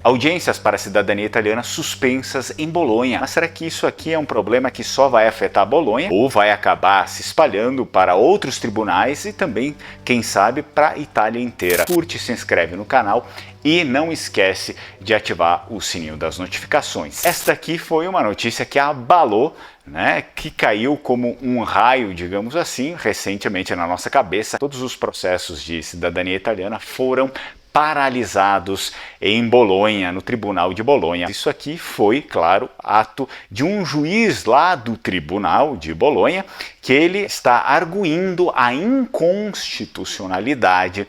Audiências para a cidadania italiana suspensas em Bolonha. Mas será que isso aqui é um problema que só vai afetar Bolonha ou vai acabar se espalhando para outros tribunais e também, quem sabe, para a Itália inteira? Curte, se inscreve no canal e não esquece de ativar o sininho das notificações. Esta aqui foi uma notícia que abalou, que caiu como um raio, digamos assim, recentemente na nossa cabeça. Todos os processos de cidadania italiana foram paralisados em Bolonha, no Tribunal de Bolonha. Isso aqui foi, claro, ato de um juiz lá do Tribunal de Bolonha, que ele está arguindo a inconstitucionalidade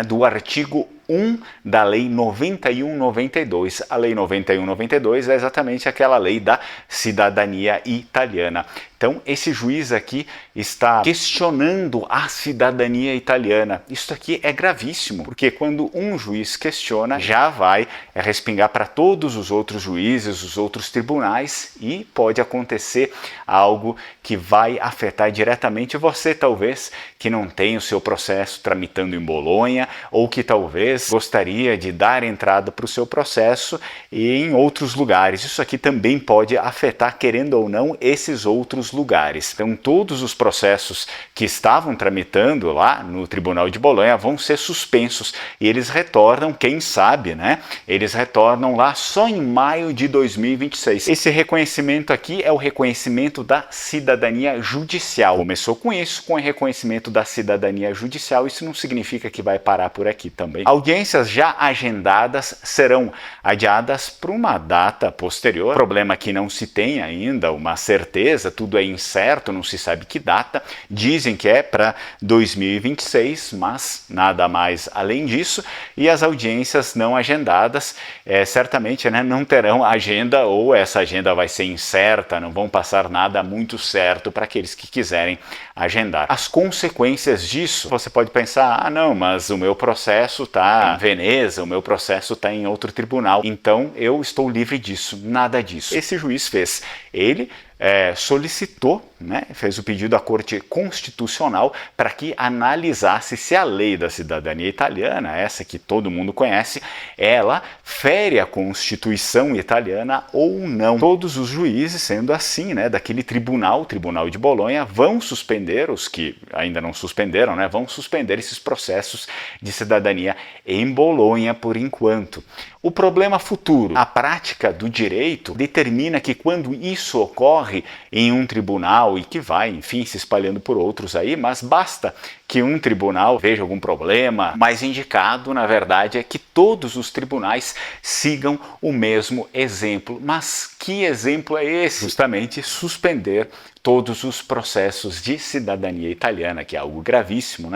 do artigo 1 da Lei 91/92. A Lei 91/92 é exatamente aquela lei da cidadania italiana. Então, esse juiz aqui está questionando a cidadania italiana. Isso aqui é gravíssimo, porque quando um juiz questiona, já vai respingar para todos os outros juízes, os outros tribunais, e pode acontecer algo que vai afetar diretamente você, talvez, que não tem o seu processo tramitando em Bolonha, ou que talvez gostaria de dar entrada para o seu processo em outros lugares. Isso aqui também pode afetar, querendo ou não, esses outros lugares. Então, todos os processos que estavam tramitando lá no Tribunal de Bolonha vão ser suspensos e eles retornam, quem sabe, eles retornam lá só em maio de 2026. Esse reconhecimento aqui é o reconhecimento da cidadania judicial. Começou com isso, com o reconhecimento da cidadania judicial. Isso não significa que vai parar por aqui também. Audiências já agendadas serão adiadas para uma data posterior. O problema é que não se tem ainda uma certeza, tudo é incerto, não se sabe que data. Dizem que é para 2026, mas nada mais além disso. E as audiências não agendadas certamente não terão agenda, ou essa agenda vai ser incerta, não vão passar nada muito certo para aqueles que quiserem agendar. As consequências disso, você pode pensar, não, mas o meu processo está em Veneza, o meu processo está em outro tribunal, então eu estou livre disso. Nada disso. Esse juiz fez. Ele solicitou, fez o pedido à Corte Constitucional para que analisasse se a lei da cidadania italiana, essa que todo mundo conhece, ela fere a Constituição italiana ou não. Todos os juízes, sendo assim, daquele tribunal, o Tribunal de Bolonha, vão suspender, os que ainda não suspenderam, vão suspender esses processos de cidadania em Bolonha por enquanto. O problema futuro, a prática do direito determina que quando isso ocorre em um tribunal e que vai, enfim, se espalhando por outros aí, mas basta que um tribunal veja algum problema, mas indicado, na verdade, é que todos os tribunais sigam o mesmo exemplo. Mas que exemplo é esse? Justamente suspender todos os processos de cidadania italiana, que é algo gravíssimo,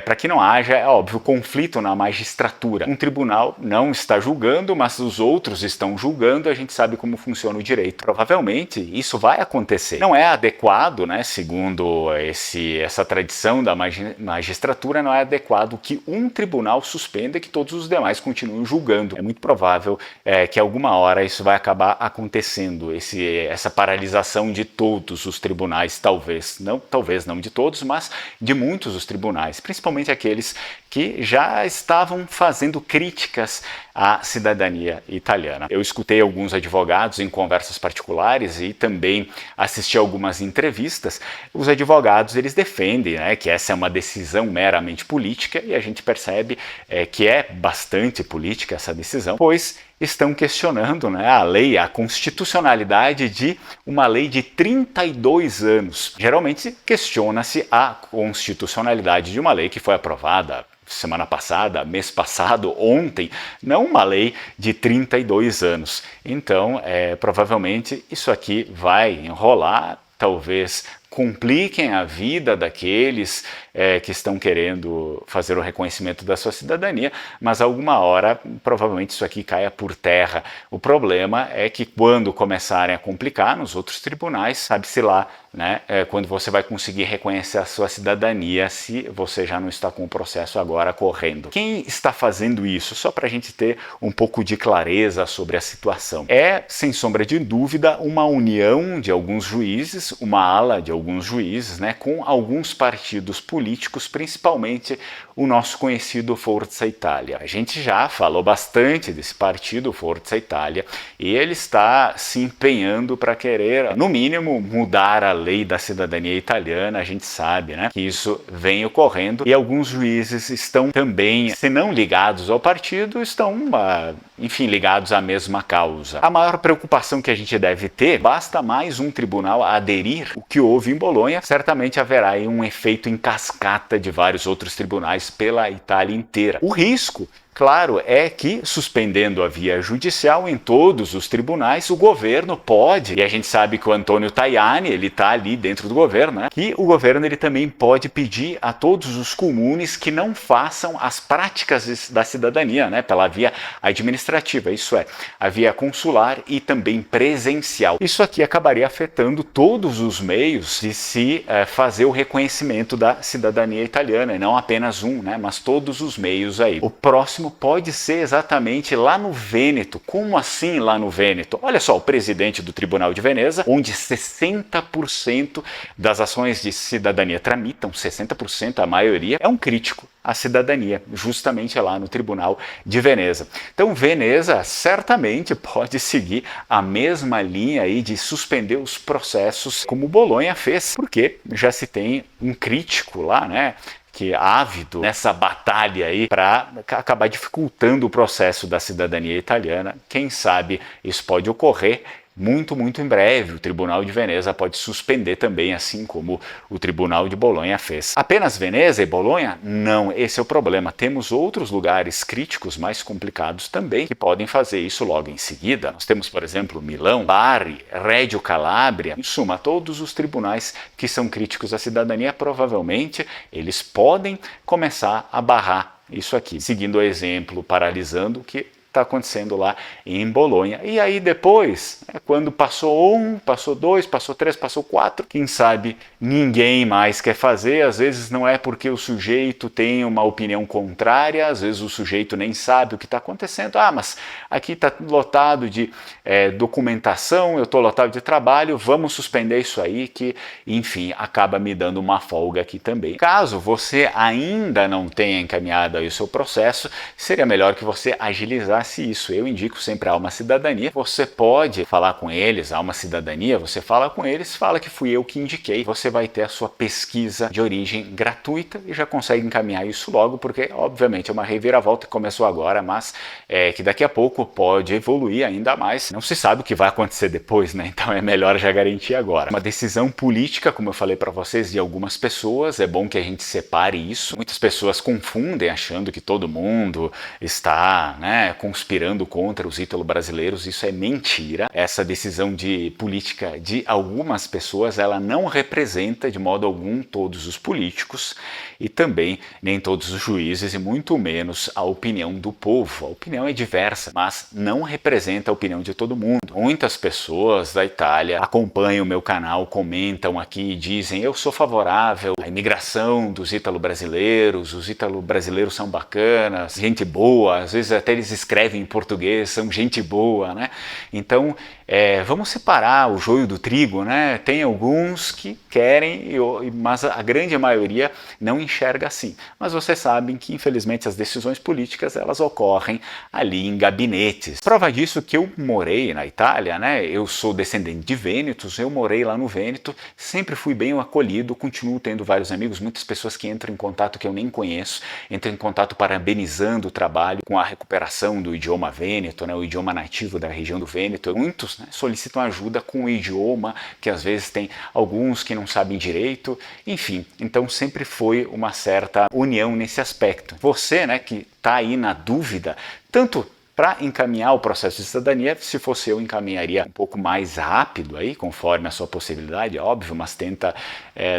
para que não haja, é óbvio, conflito na magistratura. Um tribunal não está julgando, mas os outros estão julgando, a gente sabe como funciona o direito. Provavelmente isso vai acontecer. Não é adequado, segundo essa tradição da magistratura, não é adequado que um tribunal suspenda e que todos os demais continuem julgando. É muito provável que alguma hora isso vai acabar acontecendo, essa paralisação de todos os tribunais, talvez não de todos, mas de muitos dos tribunais, principalmente aqueles que já estavam fazendo críticas à cidadania italiana. Eu escutei alguns advogados em conversas particulares e também assisti algumas entrevistas. Os advogados, eles defendem que essa é uma decisão meramente política, e a gente percebe que é bastante política essa decisão, pois estão questionando a lei, a constitucionalidade de uma lei de 32 anos. Geralmente questiona-se a constitucionalidade de uma lei que foi aprovada semana passada, mês passado, ontem, não uma lei de 32 anos. Então, provavelmente isso aqui vai enrolar, talvez compliquem a vida daqueles que estão querendo fazer o reconhecimento da sua cidadania, mas alguma hora provavelmente isso aqui caia por terra. O problema é que quando começarem a complicar nos outros tribunais, sabe-se lá, quando você vai conseguir reconhecer a sua cidadania, se você já não está com o processo agora correndo. Quem está fazendo isso? Só para a gente ter um pouco de clareza sobre a situação. É, sem sombra de dúvida, uma união de alguns juízes, uma ala de alguns juízes, com alguns partidos políticos políticos, principalmente o nosso conhecido Forza Itália. A gente já falou bastante desse partido, Forza Itália, e ele está se empenhando para querer, no mínimo, mudar a lei da cidadania italiana. A gente sabe, né, que isso vem ocorrendo, e alguns juízes estão também, se não ligados ao partido, estão, enfim, ligados à mesma causa. A maior preocupação que a gente deve ter, basta mais um tribunal aderir o que houve em Bolonha, certamente haverá aí um efeito em cascata de vários outros tribunais pela Itália inteira. O risco, claro, é que, suspendendo a via judicial em todos os tribunais, o governo pode, e a gente sabe que o Antonio Tajani, ele está ali dentro do governo, né, que o governo ele também pode pedir a todos os comunes que não façam as práticas da cidadania, né, pela via administrativa, isso é, a via consular e também presencial. Isso aqui acabaria afetando todos os meios de se fazer o reconhecimento da cidadania italiana, e não apenas um, né, mas todos os meios aí. O próximo pode ser exatamente lá no Vêneto. Como assim lá no Vêneto? Olha só, o presidente do Tribunal de Veneza, onde 60% das ações de cidadania tramitam, 60%, a maioria, é um crítico à cidadania, justamente lá no Tribunal de Veneza. Então, Veneza certamente pode seguir a mesma linha aí de suspender os processos como Bolonha fez, porque já se tem um crítico lá, né, que é ávido nessa batalha aí para acabar dificultando o processo da cidadania italiana. Quem sabe isso pode ocorrer muito em breve. O Tribunal de Veneza pode suspender também, assim como o Tribunal de Bolonha fez. Apenas Veneza e Bolonha? Não, esse é o problema. Temos outros lugares críticos mais complicados também que podem fazer isso logo em seguida. Nós temos, por exemplo, Milão, Bari, Reggio Calabria, em suma, todos os tribunais que são críticos à cidadania, provavelmente eles podem começar a barrar isso aqui, seguindo o exemplo, paralisando o que está acontecendo lá em Bolonha. E aí depois, quando passou um, passou dois, passou três, passou quatro, quem sabe ninguém mais quer fazer. Às vezes não é porque o sujeito tem uma opinião contrária, às vezes o sujeito nem sabe o que está acontecendo. Ah, mas aqui está lotado de documentação, eu estou lotado de trabalho, vamos suspender isso aí que, enfim, acaba me dando uma folga aqui também. Caso você ainda não tenha encaminhado aí o seu processo, seria melhor que você agilizasse isso. Eu indico sempre a Alma Cidadania. Você pode falar com eles, a Alma Cidadania, você fala com eles, fala que fui eu que indiquei. Você vai ter a sua pesquisa de origem gratuita e já consegue encaminhar isso logo, porque obviamente é uma reviravolta que começou agora, mas que daqui a pouco pode evoluir ainda mais. Não se sabe o que vai acontecer depois, né? Então é melhor já garantir agora. Uma decisão política, como eu falei para vocês, de algumas pessoas, é bom que a gente separe isso. Muitas pessoas confundem achando que todo mundo está, né, conspirando contra os ítalo-brasileiros. Isso é mentira. Essa decisão de política de algumas pessoas, ela não representa de modo algum todos os políticos e também nem todos os juízes e muito menos a opinião do povo. A opinião é diversa, mas não representa a opinião de todo mundo. Muitas pessoas da Itália acompanham o meu canal, comentam aqui e dizem: eu sou favorável à imigração dos ítalo-brasileiros, os ítalo-brasileiros são bacanas, gente boa, às vezes até eles escrevem em português, são gente boa, né? Então, vamos separar o joio do trigo, né? Tem alguns que querem, mas a grande maioria não enxerga assim. Mas vocês sabem que, infelizmente, as decisões políticas, elas ocorrem ali em gabinetes. Prova disso que eu morei na Itália, né? Eu sou descendente de vênetos, eu morei lá no Vêneto, sempre fui bem acolhido, continuo tendo vários amigos, muitas pessoas que entram em contato que eu nem conheço, entram em contato parabenizando o trabalho com a recuperação do idioma vêneto, né? O idioma nativo da região do Vêneto. Muitos, né, solicitam ajuda com o idioma, que às vezes tem alguns que não sabem direito, enfim, então sempre foi uma certa união nesse aspecto. Você, né, que está aí na dúvida, tanto para encaminhar o processo de cidadania, se fosse eu, encaminharia um pouco mais rápido aí, conforme a sua possibilidade, óbvio, mas tenta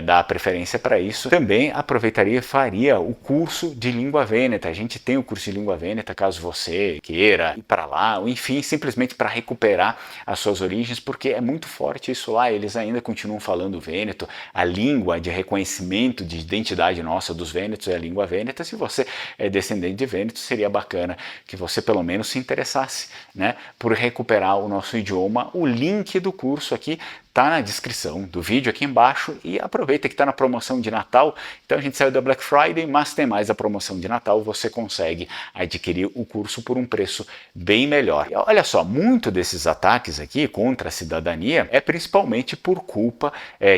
dar preferência para isso. Também aproveitaria e faria o curso de língua vêneta. A gente tem o curso de língua vêneta, caso você queira ir para lá, ou enfim, simplesmente para recuperar as suas origens, porque é muito forte isso lá, eles ainda continuam falando vêneto, a língua de reconhecimento de identidade nossa dos vênetos é a língua vêneta. Se você é descendente de vênetos, seria bacana que você pelo menos se interessasse, né, por recuperar o nosso idioma. O link do curso aqui tá na descrição do vídeo aqui embaixo e aproveita que está na promoção de Natal. Então a gente saiu da Black Friday, mas tem mais a promoção de Natal, você consegue adquirir o curso por um preço bem melhor. E olha só, muito desses ataques aqui contra a cidadania é principalmente por culpa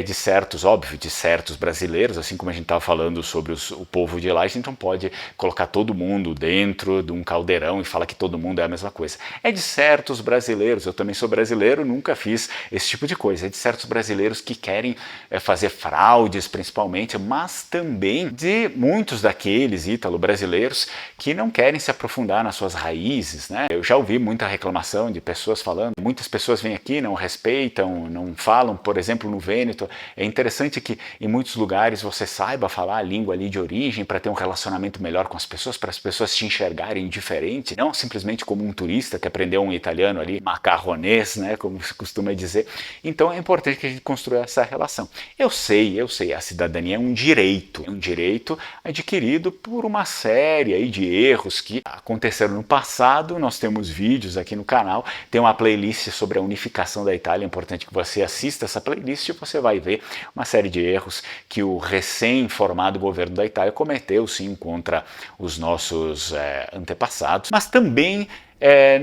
de certos, óbvio, de certos brasileiros, assim como a gente estava falando sobre o povo de lá, a gente não pode colocar todo mundo dentro de um caldeirão e falar que todo mundo é a mesma coisa. É de certos brasileiros, eu também sou brasileiro, nunca fiz esse tipo de coisa, é de certos brasileiros que querem fazer fraudes principalmente, mas também de muitos daqueles ítalo-brasileiros que não querem se aprofundar nas suas raízes, né? Eu já ouvi muita reclamação de pessoas falando, muitas pessoas vêm aqui, não respeitam, não falam, por exemplo, no Vêneto. É interessante que em muitos lugares você saiba falar a língua ali de origem para ter um relacionamento melhor com as pessoas, para as pessoas te enxergarem diferente, não simplesmente como um turista que aprendeu um italiano ali, macarronês, né, como se costuma dizer. Então é importante que a gente construa essa relação. Eu sei, a cidadania é um direito adquirido por uma série aí de erros que aconteceram no passado. Nós temos vídeos aqui no canal, tem uma playlist sobre a unificação da Itália, é importante que você assista essa playlist e você vai ver uma série de erros que o recém-formado governo da Itália cometeu sim contra os nossos antepassados, mas também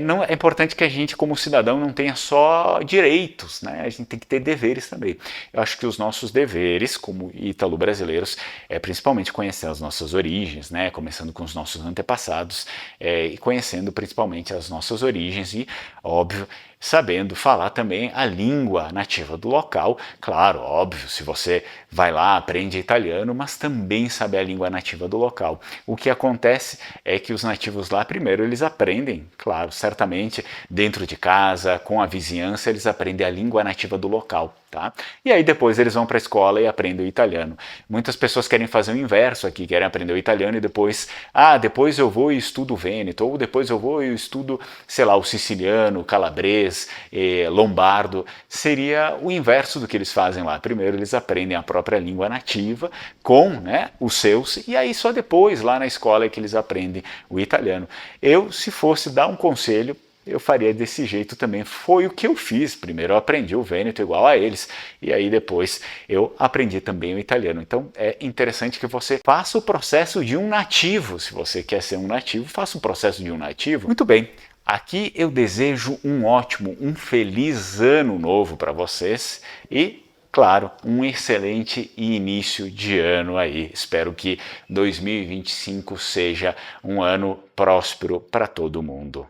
não é importante que a gente, como cidadão, não tenha só direitos, né? A gente tem que ter deveres também. Eu acho que os nossos deveres, como ítalo-brasileiros, é principalmente conhecer as nossas origens, né? Começando com os nossos antepassados e conhecendo principalmente as nossas origens e, óbvio, sabendo falar também a língua nativa do local. Claro, óbvio, se você vai lá, aprende italiano, mas também saber a língua nativa do local. O que acontece é que os nativos lá, primeiro, eles aprendem, claro, certamente, dentro de casa, com a vizinhança, eles aprendem a língua nativa do local. Tá? E aí depois eles vão para a escola e aprendem o italiano. Muitas pessoas querem fazer o inverso aqui, querem aprender o italiano e depois, depois eu vou e estudo o Vêneto, ou depois eu vou e estudo, sei lá, o siciliano, o calabrês, lombardo. Seria o inverso do que eles fazem lá. Primeiro eles aprendem a própria língua nativa com, né, os seus, e aí só depois lá na escola é que eles aprendem o italiano. Eu, se fosse dar um conselho, eu faria desse jeito também. Foi o que eu fiz. Primeiro eu aprendi o Vêneto igual a eles, e aí depois eu aprendi também o italiano. Então é interessante que você faça o processo de um nativo. Se você quer ser um nativo, faça o processo de um nativo. Muito bem. Aqui eu desejo um ótimo, um feliz ano novo para vocês e, claro, um excelente início de ano aí. Espero que 2025 seja um ano próspero para todo mundo.